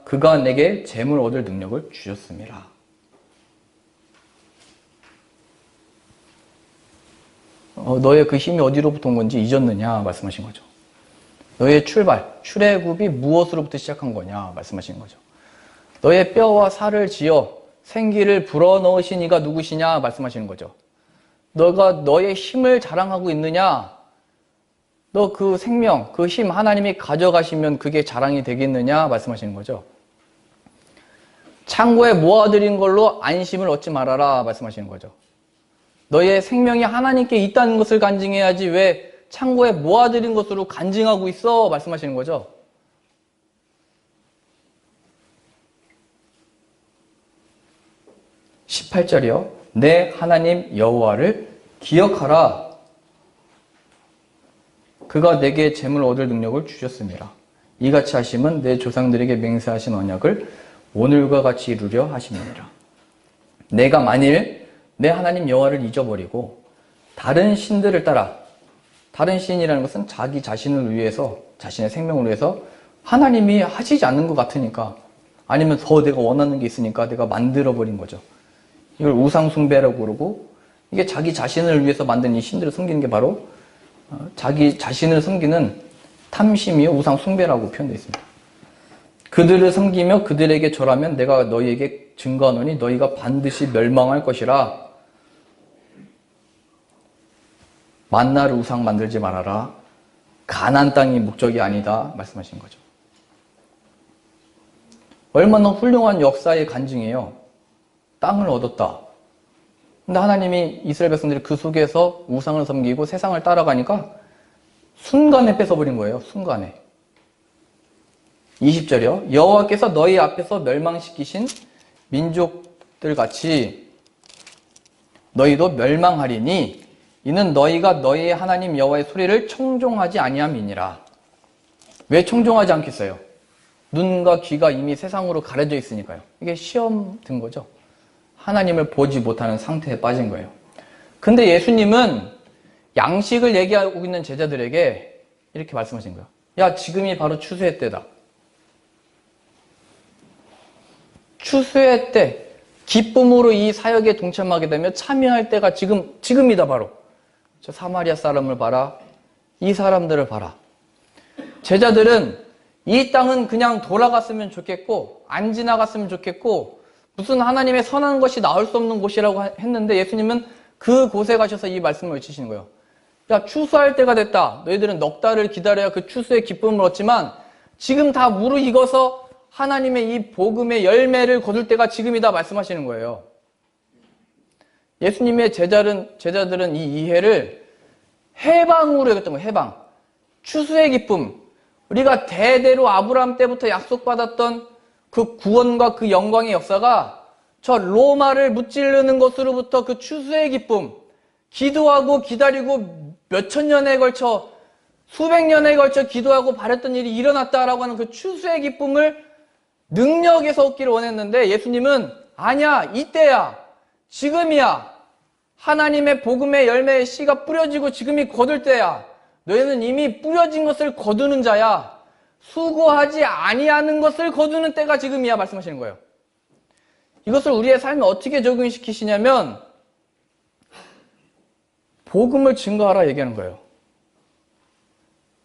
[SPEAKER 1] 그가 내게 재물 얻을 능력을 주셨음이라. 너의 그 힘이 어디로부터 온 건지 잊었느냐 말씀하신 거죠. 너의 출애굽이 무엇으로부터 시작한 거냐 말씀하시는 거죠. 너의 뼈와 살을 지어 생기를 불어넣으신 이가 누구시냐 말씀하시는 거죠. 너가 너의 힘을 자랑하고 있느냐? 너 그 생명, 그 힘 하나님이 가져가시면 그게 자랑이 되겠느냐 말씀하시는 거죠. 창고에 모아드린 걸로 안심을 얻지 말아라 말씀하시는 거죠. 너의 생명이 하나님께 있다는 것을 간증해야지 왜 창고에 모아드린 것으로 간증하고 있어 말씀하시는 거죠. 18절이요. 내 하나님 여호와를 기억하라. 그가 내게 재물 얻을 능력을 주셨습니다. 이같이 하심은 내 조상들에게 맹세하신 언약을 오늘과 같이 이루려 하심이니라. 내가 만일 내 하나님 여호와를 잊어버리고 다른 신들을 따라, 다른 신이라는 것은 자기 자신을 위해서, 자신의 생명을 위해서 하나님이 하시지 않는 것 같으니까, 아니면 더 내가 원하는 게 있으니까 내가 만들어버린 거죠. 이걸 우상숭배라고 그러고, 이게 자기 자신을 위해서 만든 이 신들을 섬기는 게 바로 자기 자신을 섬기는 탐심이요 우상숭배라고 표현되어 있습니다. 그들을 섬기며 그들에게 절하면 내가 너희에게 증거하노니 너희가 반드시 멸망할 것이라. 만나를 우상 만들지 말아라. 가나안 땅이 목적이 아니다 말씀하신 거죠. 얼마나 훌륭한 역사의 간증이에요. 땅을 얻었다. 근데 하나님이 이스라엘 백성들이 그 속에서 우상을 섬기고 세상을 따라가니까 순간에 뺏어버린 거예요. 순간에. 20절이요. 여호와께서 너희 앞에서 멸망시키신 민족들 같이 너희도 멸망하리니 이는 너희가 너희의 하나님 여호와의 소리를 청종하지 아니함이니라. 왜 청종하지 않겠어요? 눈과 귀가 이미 세상으로 가려져 있으니까요. 이게 시험 든 거죠. 하나님을 보지 못하는 상태에 빠진 거예요. 근데 예수님은 양식을 얘기하고 있는 제자들에게 이렇게 말씀하신 거예요. 야, 지금이 바로 추수의 때다. 추수의 때, 기쁨으로 이 사역에 동참하게 되면 참여할 때가 지금이다 바로. 저 사마리아 사람을 봐라. 이 사람들을 봐라. 제자들은 이 땅은 그냥 돌아갔으면 좋겠고 안 지나갔으면 좋겠고 무슨 하나님의 선한 것이 나올 수 없는 곳이라고 했는데 예수님은 그 곳에 가셔서 이 말씀을 외치시는 거예요. 야, 추수할 때가 됐다. 너희들은 넉 달을 기다려야 그 추수의 기쁨을 얻지만 지금 다 무르익어서 하나님의 이 복음의 열매를 거둘 때가 지금이다 말씀하시는 거예요. 예수님의 제자들은 이 이해를 해방으로 여겼던 거예요. 해방. 추수의 기쁨. 우리가 대대로 아브라함 때부터 약속받았던 그 구원과 그 영광의 역사가 저 로마를 무찌르는 것으로부터 그 추수의 기쁨, 기도하고 기다리고 몇천 년에 걸쳐 수백 년에 걸쳐 기도하고 바랬던 일이 일어났다라고 하는 그 추수의 기쁨을 능력에서 얻기를 원했는데 예수님은 아니야, 이때야, 지금이야. 하나님의 복음의 열매의 씨가 뿌려지고 지금이 거둘 때야. 너희는 이미 뿌려진 것을 거두는 자야. 수고하지 아니하는 것을 거두는 때가 지금이야 말씀하시는 거예요. 이것을 우리의 삶에 어떻게 적용시키시냐면 복음을 증거하라 얘기하는 거예요.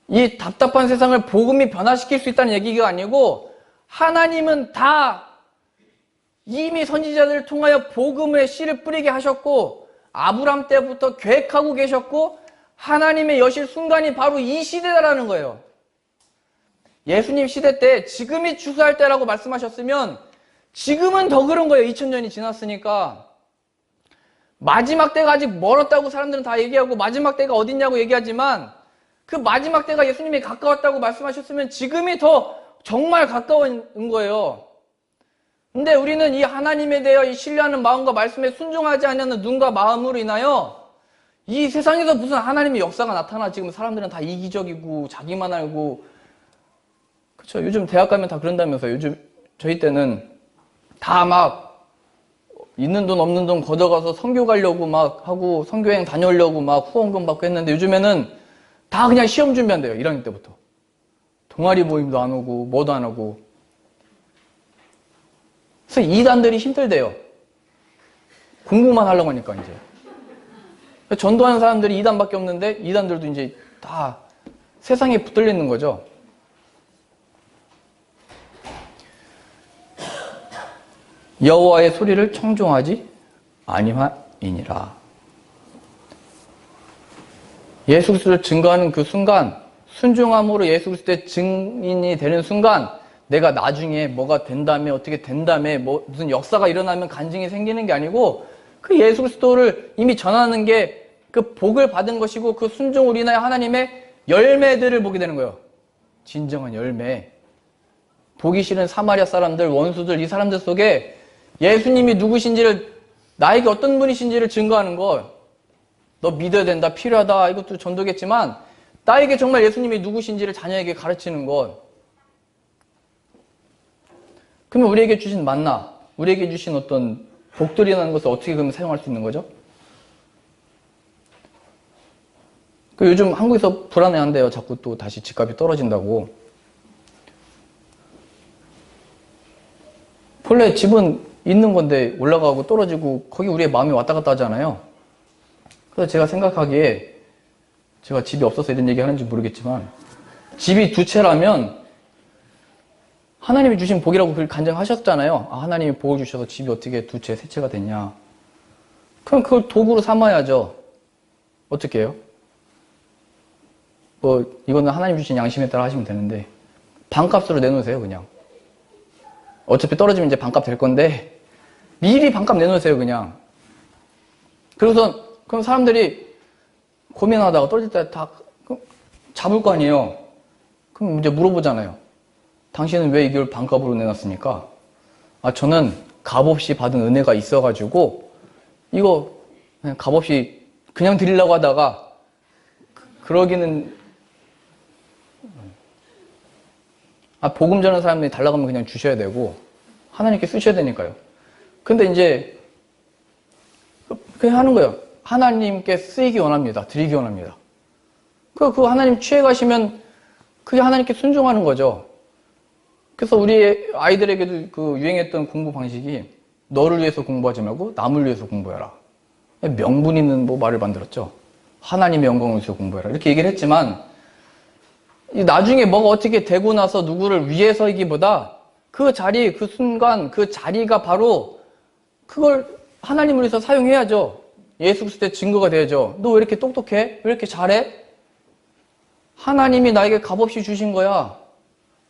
[SPEAKER 1] 이 답답한 세상을 복음이 변화시킬 수 있다는 얘기가 아니고 하나님은 다 이미 선지자들을 통하여 복음의 씨를 뿌리게 하셨고 아브라함 때부터 계획하고 계셨고 하나님의 여실 순간이 바로 이 시대다라는 거예요. 예수님 시대 때 지금이 추수할 때라고 말씀하셨으면 지금은 더 그런 거예요. 2000년이 지났으니까. 마지막 때가 아직 멀었다고 사람들은 다 얘기하고 마지막 때가 어딨냐고 얘기하지만 그 마지막 때가 예수님이 가까웠다고 말씀하셨으면 지금이 더 정말 가까운 거예요. 근데 우리는 이 하나님에 대하여 이 신뢰하는 마음과 말씀에 순종하지 않는 눈과 마음으로 인하여 이 세상에서 무슨 하나님의 역사가 나타나 지금 사람들은 다 이기적이고 자기만 알고 그렇죠. 요즘 대학 가면 다 그런다면서요. 요즘 저희 때는 다 막 있는 돈 없는 돈 걷어가서 선교 가려고 막 하고 선교여행 다녀오려고 막 후원금 받고 했는데 요즘에는 다 그냥 시험 준비한대요. 1학년 때부터. 동아리 모임도 안 오고 뭐도 안 하고. 그래서 이단들이 힘들대요. 공부만 하려고 하니까 이제. 전도하는 사람들이 이단밖에 없는데 이단들도 이제 다 세상에 붙들리는 거죠. 여호와의 소리를 청종하지 아니하니라. 예수 그리스도를 증거하는 그 순간, 순종함으로 예수 그리스도의 증인이 되는 순간, 내가 나중에 뭐가 된다며, 어떻게 된다며, 무슨 역사가 일어나면 간증이 생기는 게 아니고, 그 예수 그리스도를 이미 전하는 게 그 복을 받은 것이고, 그 순종으로 인하여 하나님의 열매들을 보게 되는 거예요. 진정한 열매. 보기 싫은 사마리아 사람들, 원수들, 이 사람들 속에 예수님이 누구신지를, 나에게 어떤 분이신지를 증거하는 것. 너 믿어야 된다, 필요하다, 이것도 전도겠지만, 나에게 정말 예수님이 누구신지를 자녀에게 가르치는 것. 그러면 우리에게 주신 만나, 우리에게 주신 어떤 복들이라는 것을 어떻게 그러면 사용할 수 있는 거죠? 요즘 한국에서 불안해한대요. 자꾸 또 다시 집값이 떨어진다고. 본래 집은 있는 건데 올라가고 떨어지고 거기 우리의 마음이 왔다 갔다 하잖아요. 그래서 제가 생각하기에, 제가 집이 없어서 이런 얘기 하는지 모르겠지만, 집이 두 채라면 하나님이 주신 복이라고 그렇게 간증하셨잖아요. 아, 하나님이 복을 주셔서 집이 어떻게 두 채, 세 채가 됐냐. 그럼 그걸 도구로 삼아야죠. 어떻게 해요? 이거는 하나님 주신 양심에 따라 하시면 되는데, 반값으로 내놓으세요, 그냥. 어차피 떨어지면 이제 반값 될 건데, 미리 반값 내놓으세요, 그냥. 그래서, 그럼 사람들이 고민하다가 떨어질 때 다 잡을 거 아니에요. 그럼 이제 물어보잖아요. 당신은 왜 이걸 반값으로 내놨습니까? 아, 저는 값없이 받은 은혜가 있어가지고, 이거 그냥 값없이 그냥 드리려고 하다가, 그러기는, 복음 전하는 사람들이 달라고 하면 그냥 주셔야 되고, 하나님께 쓰셔야 되니까요. 근데 이제, 그냥 하는 거예요. 하나님께 쓰이기 원합니다. 드리기 원합니다. 그거 하나님 취해 가시면, 그게 하나님께 순종하는 거죠. 그래서 우리 아이들에게도 그 유행했던 공부 방식이, 너를 위해서 공부하지 말고 남을 위해서 공부해라. 명분 있는 말을 만들었죠. 하나님의 영광을 위해서 공부해라. 이렇게 얘기를 했지만, 나중에 뭐가 어떻게 되고 나서 누구를 위해서이기보다 그 자리, 그 순간, 그 자리가 바로 그걸 하나님을 위해서 사용해야죠. 예수 그리스도의 증거가 돼야죠. 너 왜 이렇게 똑똑해? 왜 이렇게 잘해? 하나님이 나에게 값없이 주신 거야.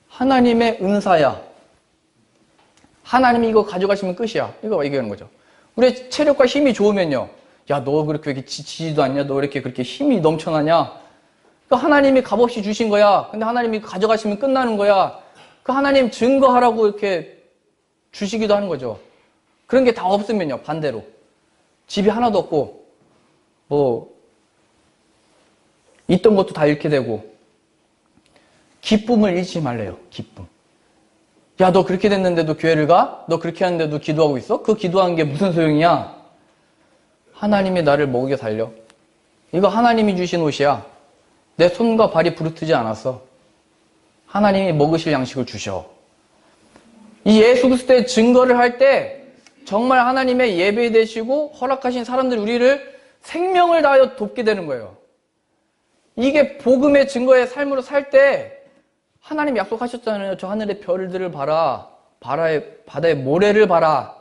[SPEAKER 1] 하나님의 은사야. 하나님이 이거 가져가시면 끝이야. 이거 얘기하는 거죠. 우리의 체력과 힘이 좋으면요. 야, 너 그렇게 왜 이렇게 지지도 않냐? 너 왜 이렇게 그렇게 힘이 넘쳐나냐? 그 하나님이 값없이 주신 거야. 근데 하나님이 가져가시면 끝나는 거야. 그 하나님 증거하라고 이렇게 주시기도 하는 거죠. 그런 게 다 없으면요, 반대로. 집이 하나도 없고, 있던 것도 다 잃게 되고, 기쁨을 잃지 말래요, 기쁨. 야, 너 그렇게 됐는데도 교회를 가? 너 그렇게 하는데도 기도하고 있어? 그 기도한 게 무슨 소용이야? 하나님이 나를 먹여 살려. 이거 하나님이 주신 옷이야. 내 손과 발이 부르트지 않았어. 하나님이 먹으실 양식을 주셔. 이 예수 그리스도의 증거를 할 때 정말 하나님의 예배 되시고 허락하신 사람들 우리를 생명을 다하여 돕게 되는 거예요. 이게 복음의 증거의 삶으로 살 때 하나님 약속하셨잖아요. 저 하늘의 별들을 봐라. 바다의 모래를 봐라.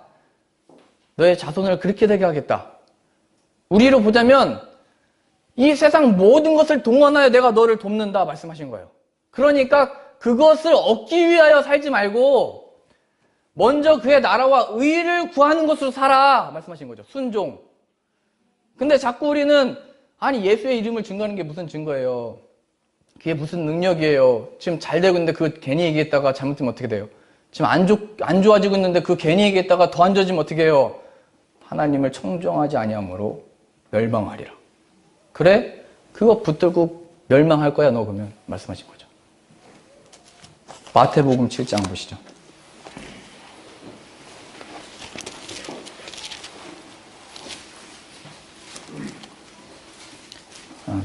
[SPEAKER 1] 너의 자손을 그렇게 되게 하겠다. 우리로 보자면 이 세상 모든 것을 동원하여 내가 너를 돕는다 말씀하신 거예요. 그러니까 그것을 얻기 위하여 살지 말고 먼저 그의 나라와 의를 구하는 것으로 살아 말씀하신 거죠. 순종. 근데 자꾸 우리는 아니 예수의 이름을 증거하는 게 무슨 증거예요? 그게 무슨 능력이에요? 지금 잘 되고 있는데 그거 괜히 얘기했다가 잘못되면 어떻게 돼요? 지금 안 좋아지고 있는데 그거 괜히 얘기했다가 더 안 좋아지면 어떻게 해요? 하나님을 청정하지 아니함으로 멸망하리라. 그래? 그거 붙들고 멸망할 거야 너 그러면 말씀하신 거죠. 마태복음 7장 보시죠.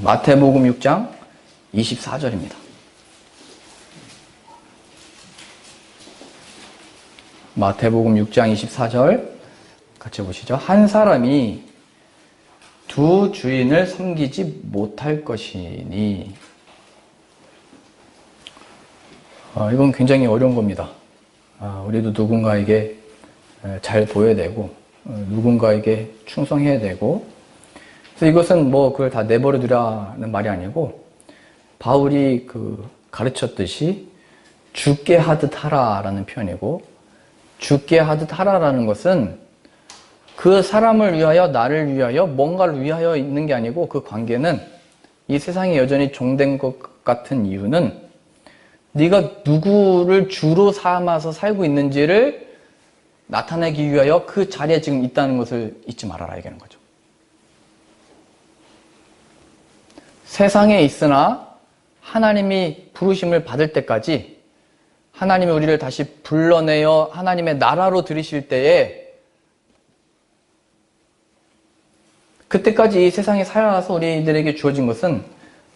[SPEAKER 1] 마태복음 6장 24절입니다. 마태복음 6장 24절 같이 보시죠. 한 사람이 두 주인을 섬기지 못할 것이니 이건 굉장히 어려운 겁니다. 우리도 누군가에게 잘 보여야 되고, 누군가에게 충성해야 되고, 그래서 이것은 뭐 그걸 다 내버려 두라는 말이 아니고, 바울이 가르쳤듯이 죽게 하듯 하라라는 표현이고, 죽게 하듯 하라라는 것은 그 사람을 위하여, 나를 위하여, 뭔가를 위하여 있는 게 아니고, 그 관계는 이 세상에 여전히 종된 것 같은 이유는 네가 누구를 주로 삼아서 살고 있는지를 나타내기 위하여 그 자리에 지금 있다는 것을 잊지 말아라 얘기하는 거죠. 세상에 있으나 하나님이 부르심을 받을 때까지, 하나님이 우리를 다시 불러내어 하나님의 나라로 들이실 때에, 그때까지 이 세상에 살아서 우리들에게 주어진 것은,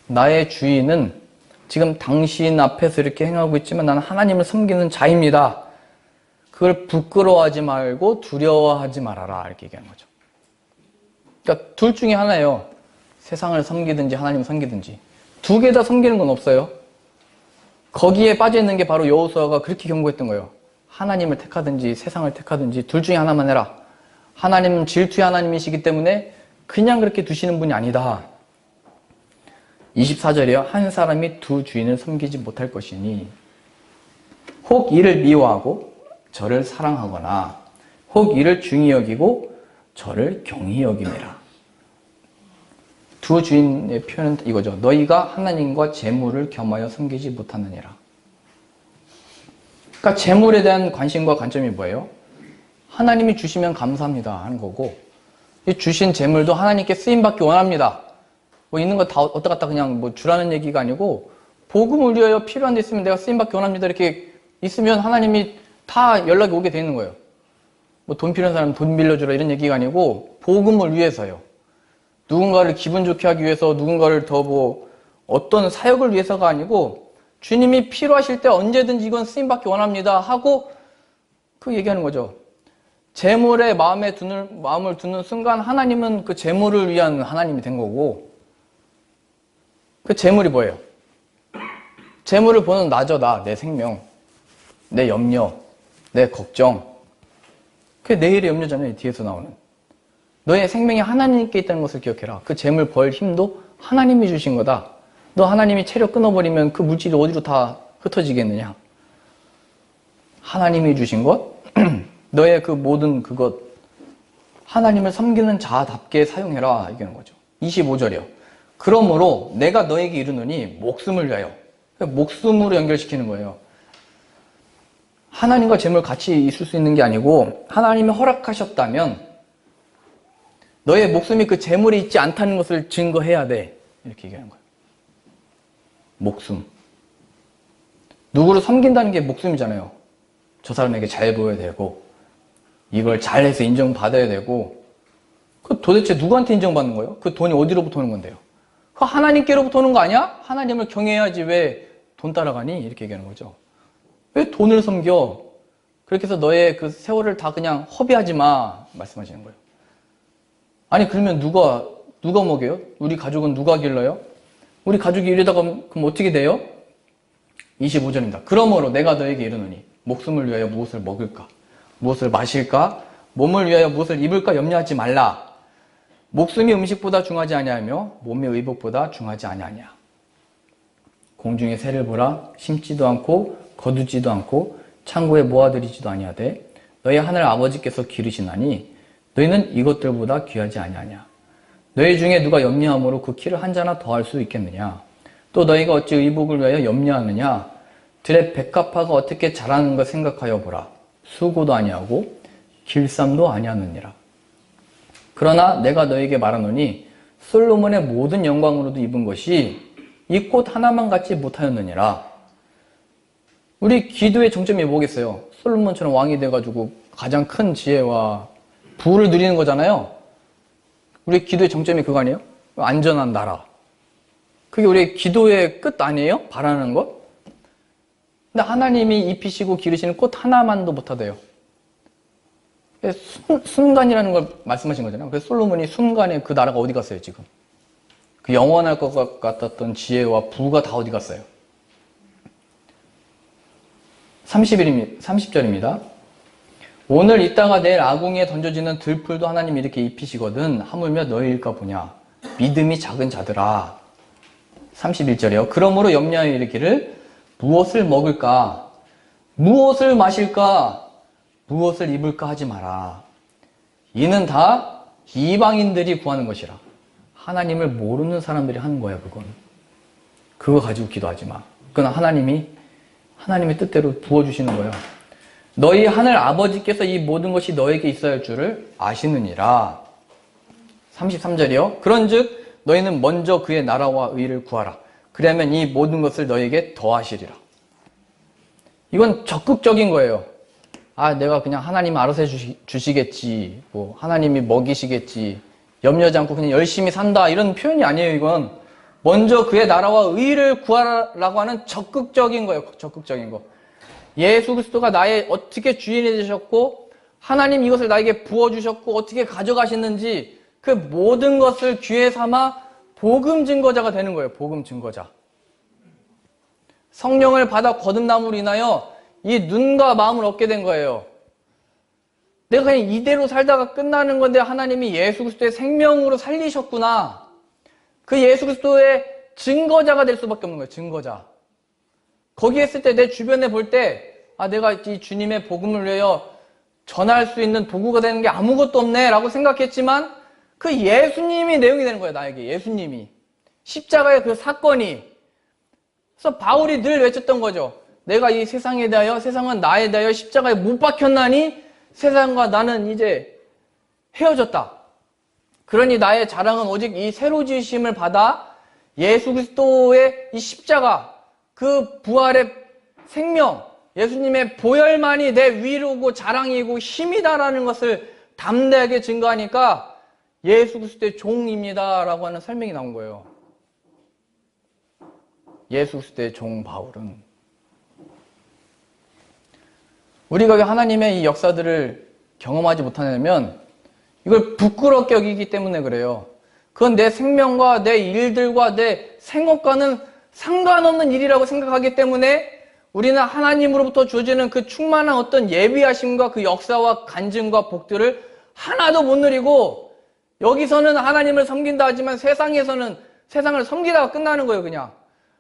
[SPEAKER 1] 나의 주인은 지금 당신 앞에서 이렇게 행하고 있지만 나는 하나님을 섬기는 자입니다. 그걸 부끄러워하지 말고 두려워하지 말아라 이렇게 얘기하는 거죠. 그러니까 둘 중에 하나예요. 세상을 섬기든지 하나님을 섬기든지. 두 개 다 섬기는 건 없어요. 거기에 빠져있는 게 바로 여호수아가 그렇게 경고했던 거예요. 하나님을 택하든지 세상을 택하든지 둘 중에 하나만 해라. 하나님은 질투의 하나님이시기 때문에 그냥 그렇게 두시는 분이 아니다. 24절이요. 한 사람이 두 주인을 섬기지 못할 것이니 혹 이를 미워하고 저를 사랑하거나 혹 이를 중히 여기고 저를 경히 여김이라. 두 주인의 표현은 이거죠. 너희가 하나님과 재물을 겸하여 섬기지 못하느니라. 그러니까 재물에 대한 관심과 관점이 뭐예요? 하나님이 주시면 감사합니다 하는 거고, 이 주신 재물도 하나님께 쓰임받기 원합니다. 뭐 있는 거 다 어디다 갖다 그냥 뭐 주라는 얘기가 아니고, 복음을 위하여 필요한 데 있으면 내가 쓰임받기 원합니다 이렇게 있으면 하나님이 다 연락이 오게 돼 있는 거예요. 뭐 돈 필요한 사람 돈 빌려주라 이런 얘기가 아니고 복음을 위해서요. 누군가를 기분 좋게 하기 위해서, 누군가를 더 뭐 어떤 사역을 위해서가 아니고 주님이 필요하실 때 언제든지 이건 쓰임받기 원합니다 하고 그 얘기하는 거죠. 재물에 마음을 두는 순간 하나님은 그 재물을 위한 하나님이 된 거고, 그 재물이 뭐예요? 재물을 보는 나죠. 내 생명, 내 염려, 내 걱정. 그게 내일의 염려잖아요. 뒤에서 나오는. 너의 생명이 하나님께 있다는 것을 기억해라. 그 재물 벌 힘도 하나님이 주신 거다. 너 하나님이 체력 끊어버리면 그 물질이 어디로 다 흩어지겠느냐. 하나님이 주신 것, 너의 그 모든 그것, 하나님을 섬기는 자답게 사용해라 얘기하는 거죠. 25절이요. 그러므로 내가 너에게 이르노니 목숨을 위하여. 목숨으로 연결시키는 거예요. 하나님과 재물 같이 있을 수 있는 게 아니고 하나님이 허락하셨다면 너의 목숨이 그 재물이 있지 않다는 것을 증거해야 돼. 이렇게 얘기하는 거예요. 목숨. 누구를 섬긴다는 게 목숨이잖아요. 저 사람에게 잘 보여야 되고 이걸 잘해서 인정받아야 되고, 그 도대체 누구한테 인정받는 거예요? 그 돈이 어디로부터 오는 건데요? 그 하나님께로부터 오는 거 아니야? 하나님을 경외해야지 왜 돈 따라가니? 이렇게 얘기하는 거죠. 왜 돈을 섬겨? 그렇게 해서 너의 그 세월을 다 그냥 허비하지 마 말씀하시는 거예요. 아니 그러면 누가 먹여요? 우리 가족은 누가 길러요? 우리 가족이 이러다가 그럼 어떻게 돼요? 25절입니다. 그러므로 내가 너에게 이르노니 목숨을 위하여 무엇을 먹을까? 무엇을 마실까? 몸을 위하여 무엇을 입을까? 염려하지 말라. 목숨이 음식보다 중하지 아니하며 몸이 의복보다 중하지 아니하냐. 공중의 새를 보라. 심지도 않고 거두지도 않고 창고에 모아들이지도 아니하되 너희 하늘 아버지께서 기르시나니 너희는 이것들보다 귀하지 아니하냐. 너희 중에 누가 염려함으로 그 키를 한 자나 더할 수 있겠느냐. 또 너희가 어찌 의복을 위하여 염려하느냐. 들의 백합화가 어떻게 자라는 것 생각하여 보라. 수고도 아니하고 길쌈도 아니하느니라. 그러나 내가 너에게 말하노니 솔로몬의 모든 영광으로도 입은 것이 이 꽃 하나만 갖지 못하였느니라. 우리 기도의 정점이 뭐겠어요? 솔로몬처럼 왕이 돼가지고 가장 큰 지혜와 부를 누리는 거잖아요. 우리 기도의 정점이 그거 아니에요? 안전한 나라. 그게 우리의 기도의 끝 아니에요? 바라는 것? 근데 하나님이 입히시고 기르시는 꽃 하나만도 못하대요. 순간이라는 걸 말씀하신 거잖아요. 그래서 솔로몬이 순간에 그 나라가 어디 갔어요, 지금? 그 영원할 것 같았던 지혜와 부가 다 어디 갔어요? 30절입니다. 오늘 있다가 내일 아궁이에 던져지는 들풀도 하나님이 이렇게 입히시거든 하물며 너희일까 보냐. 믿음이 작은 자들아. 31절이요. 그러므로 염려하여 이르기를 무엇을 먹을까? 무엇을 마실까? 무엇을 입을까 하지 마라. 이는 다 이방인들이 구하는 것이라. 하나님을 모르는 사람들이 하는 거야, 그건. 그거 가지고 기도하지 마. 그건 하나님의 뜻대로 부어주시는 거야. 너희 하늘 아버지께서 이 모든 것이 너에게 있어야 할 줄을 아시느니라. 33절이요. 그런즉 너희는 먼저 그의 나라와 의를 구하라. 그러면 이 모든 것을 너희에게 더하시리라. 이건 적극적인 거예요. 아, 내가 그냥 하나님 알아서 해주시겠지. 뭐 하나님이 먹이시겠지. 염려하지 않고 그냥 열심히 산다. 이런 표현이 아니에요, 이건. 먼저 그의 나라와 의를 구하라고 하는 적극적인 거예요. 적극적인 거. 예수 그리스도가 나의 어떻게 주인이 되셨고 하나님 이것을 나에게 부어주셨고 어떻게 가져가시는지 그 모든 것을 귀에 삼아 복음 증거자가 되는 거예요. 복음 증거자. 성령을 받아 거듭남으로 인하여 이 눈과 마음을 얻게 된 거예요. 내가 그냥 이대로 살다가 끝나는 건데 하나님이 예수 그리스도의 생명으로 살리셨구나. 그 예수 그리스도의 증거자가 될 수밖에 없는 거예요. 증거자. 거기에 있을 때 내 주변에 볼 때 아, 내가 이 주님의 복음을 위하여 전할 수 있는 도구가 되는 게 아무것도 없네 라고 생각했지만 그 예수님이 내용이 되는 거예요. 나에게 예수님이. 십자가의 그 사건이. 그래서 바울이 늘 외쳤던 거죠. 내가 이 세상에 대하여 세상은 나에 대하여 십자가에 못 박혔나니 세상과 나는 이제 헤어졌다. 그러니 나의 자랑은 오직 이 새로 지으심을 받아 예수 그리스도의 이 십자가 그 부활의 생명 예수님의 보혈만이 내 위로고 자랑이고 힘이다라는 것을 담대하게 증거하니까 예수 그리스도의 종입니다 라고 하는 설명이 나온 거예요. 예수 그리스도의 종 바울은 우리가 왜 하나님의 이 역사들을 경험하지 못하냐면 이걸 부끄럽게 여기기 때문에 그래요. 그건 내 생명과 내 일들과 내 생업과는 상관없는 일이라고 생각하기 때문에 우리는 하나님으로부터 주어지는 그 충만한 어떤 예비하심과 그 역사와 간증과 복들을 하나도 못 누리고 여기서는 하나님을 섬긴다 하지만 세상에서는 세상을 섬기다가 끝나는 거예요. 그냥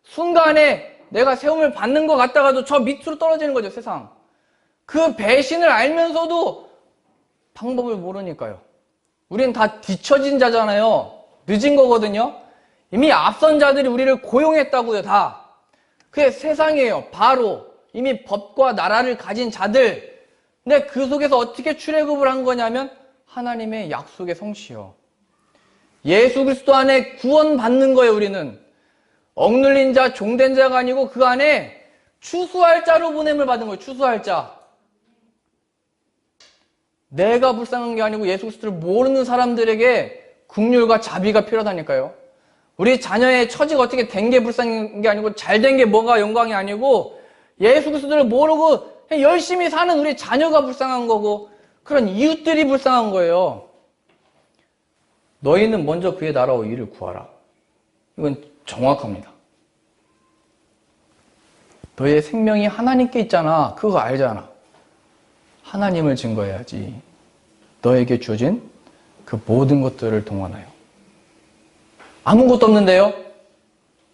[SPEAKER 1] 순간에 내가 세움을 받는 것 같다가도 저 밑으로 떨어지는 거죠. 세상. 그 배신을 알면서도 방법을 모르니까요. 우리는 다 뒤처진 자잖아요. 늦은 거거든요. 이미 앞선 자들이 우리를 고용했다고요. 다. 그게 세상이에요. 바로 이미 법과 나라를 가진 자들. 근데 그 속에서 어떻게 출애굽을 한 거냐면 하나님의 약속의 성취요. 예수 그리스도 안에 구원받는 거예요. 우리는 억눌린 자, 종된 자가 아니고 그 안에 추수할 자로 보냄을 받은 거예요. 추수할 자. 내가 불쌍한 게 아니고 예수 그리스도를 모르는 사람들에게 긍휼과 자비가 필요하다니까요. 우리 자녀의 처지가 어떻게 된 게 불쌍한 게 아니고 잘 된 게 뭐가 영광이 아니고 예수 그리스도를 모르고 그냥 열심히 사는 우리 자녀가 불쌍한 거고 그런 이웃들이 불쌍한 거예요. 너희는 먼저 그의 나라와 의를 구하라. 이건 정확합니다. 너희의 생명이 하나님께 있잖아. 그거 알잖아. 하나님을 증거해야지. 너에게 주어진 그 모든 것들을 동원하여. 아무것도 없는데요?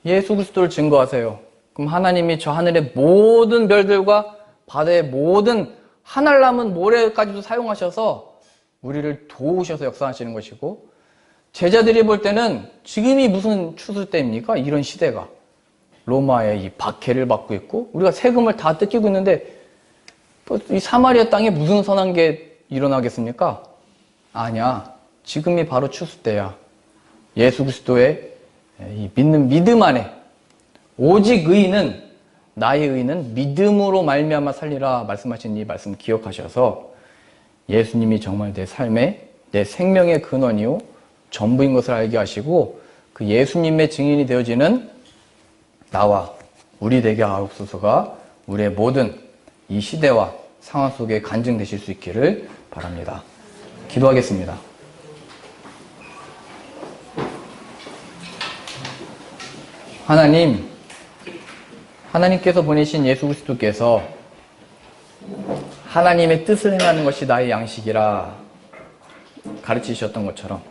[SPEAKER 1] 예수 그리스도를 증거하세요. 그럼 하나님이 저 하늘의 모든 별들과 바다의 모든 하늘 남은 모래까지도 사용하셔서 우리를 도우셔서 역사하시는 것이고 제자들이 볼 때는 지금이 무슨 추수 때입니까? 이런 시대가. 로마의 이 박해를 받고 있고 우리가 세금을 다 뜯기고 있는데 이 사마리아 땅에 무슨 선한 게 일어나겠습니까? 아니야. 지금이 바로 추수 때야. 예수 그리스도의 이 믿는 믿음 안에 오직 의인은 나의 의인은 믿음으로 말미암아 살리라 말씀하신 이 말씀 기억하셔서 예수님이 정말 내 삶의 내 생명의 근원이요 전부인 것을 알게 하시고 그 예수님의 증인이 되어지는 나와 우리 되게 하옵소서가 우리의 모든 이 시대와 상황 속에 간증되실 수 있기를 바랍니다. 기도하겠습니다. 하나님께서 보내신 예수 그리스도께서 하나님의 뜻을 행하는 것이 나의 양식이라 가르치셨던 것처럼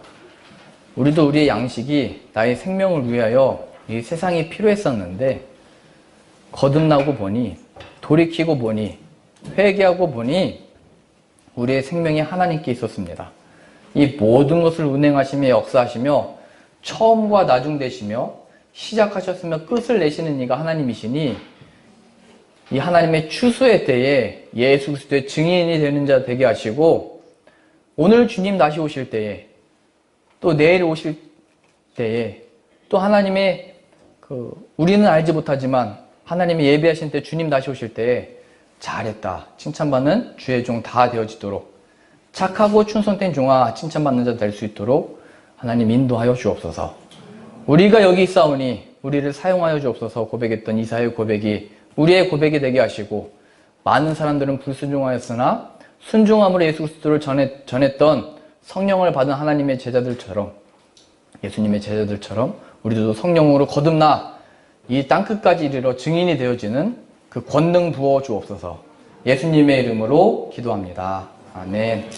[SPEAKER 1] 우리도 우리의 양식이 나의 생명을 위하여 이 세상이 필요했었는데 거듭나고 보니 돌이키고 보니 회개하고 보니 우리의 생명이 하나님께 있었습니다. 이 모든 것을 운행하시며 역사하시며 처음과 나중 되시며 시작하셨으며 끝을 내시는 이가 하나님이시니 이 하나님의 추수의 때에 예수 그리스도의 증인이 되는 자 되게 하시고 오늘 주님 다시 오실 때에 또 내일 오실 때에 또 하나님의 우리는 알지 못하지만 하나님이 예배하신 때 주님 다시 오실 때에 잘했다 칭찬받는 주의 종 다 되어지도록 착하고 충성된 종아 칭찬받는 자 될 수 있도록 하나님 인도하여 주옵소서. 우리가 여기 있사오니 우리를 사용하여 주옵소서 고백했던 이사의 고백이 우리의 고백이 되게 하시고 많은 사람들은 불순종하였으나 순종함으로 예수 그리스도를 전했던 성령을 받은 하나님의 제자들처럼 예수님의 제자들처럼 우리도 성령으로 거듭나 이 땅끝까지 이르러 증인이 되어지는 그 권능 부어 주옵소서. 예수님의 이름으로 기도합니다. 아멘.